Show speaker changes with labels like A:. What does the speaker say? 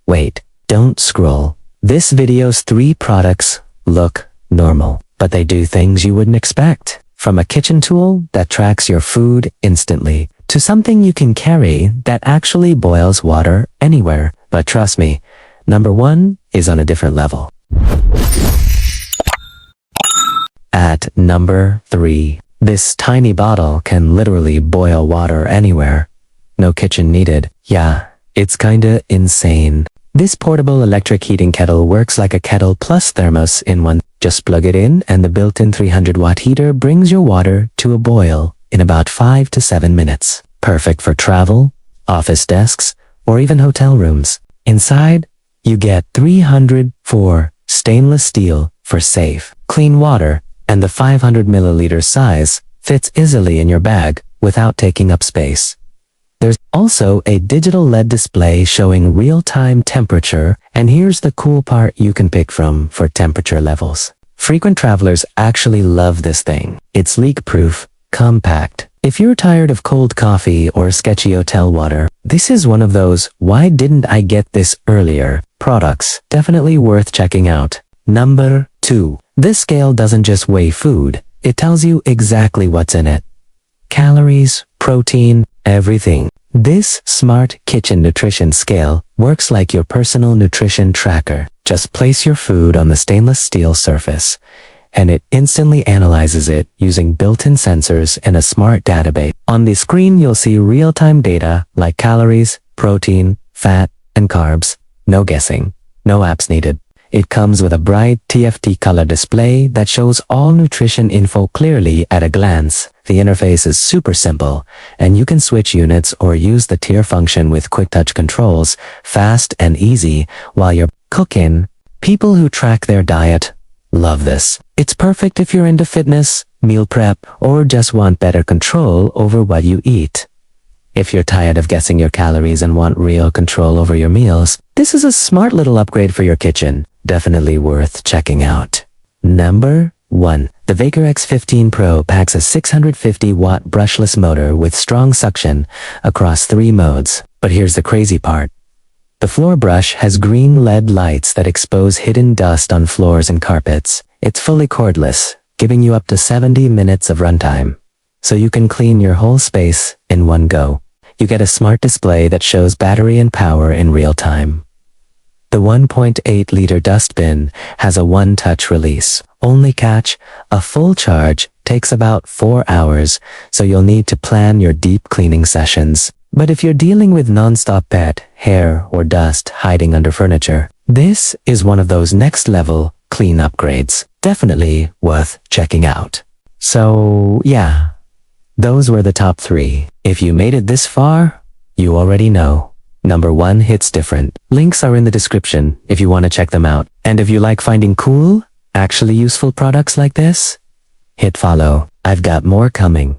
A: Wait, don't scroll. This video's 3 products look normal, but they do things you wouldn't expect. From a kitchen tool that tracks your food instantly, to something you can carry that actually boils water anywhere. But trust me, number 1 is on a different level. At number 3, this tiny bottle can literally boil water anywhere. No kitchen needed. Yeah, it's kinda insane. This portable electric heating kettle works like a kettle plus thermos in one. Just plug it in and the built-in 300-watt heater brings your water to a boil in about 5 to 7 minutes. Perfect for travel, office desks, or even hotel rooms. Inside, you get 304 stainless steel for safe, clean water, and the 500 milliliter size fits easily in your bag without taking up space. There's also a digital LED display showing real-time temperature, and here's the cool part you can pick from for temperature levels. Frequent travelers actually love this thing. It's leak-proof, compact. If you're tired of cold coffee or sketchy hotel water, this is one of those "why didn't I get this earlier" products. Definitely worth checking out. Number 2. This scale doesn't just weigh food, it tells you exactly what's in it. Calories, protein, everything. This smart kitchen nutrition scale works like your personal nutrition tracker. Just place your food on the stainless steel surface, and it instantly analyzes it using built-in sensors and a smart database. On the screen, you'll see real-time data like calories, protein, fat, and carbs. No guessing, no apps needed. It comes with a bright TFT color display that shows all nutrition info clearly at a glance. The interface is super simple, and you can switch units or use the tier function with quick touch controls, fast and easy, while you're cooking. People who track their diet love this. It's perfect if you're into fitness, meal prep, or just want better control over what you eat. If you're tired of guessing your calories and want real control over your meals, this is a smart little upgrade for your kitchen. Definitely worth checking out. Number 1. The VAKERR X15 Pro packs a 650-watt brushless motor with strong suction across 3 modes. But here's the crazy part. The floor brush has green LED lights that expose hidden dust on floors and carpets. It's fully cordless, giving you up to 70 minutes of runtime. So you can clean your whole space in one go. You get a smart display that shows battery and power in real time. The 1.8-liter dustbin has a one-touch release. Only catch, a full charge takes about 4 hours, so you'll need to plan your deep cleaning sessions. But if you're dealing with non-stop pet, hair, or dust hiding under furniture, this is one of those next-level clean upgrades. Definitely worth checking out. So, yeah, those were the top 3. If you made it this far, you already know. Number 1 hits different. Links are in the description if you want to check them out. And if you like finding cool, actually useful products like this, hit follow. I've got more coming.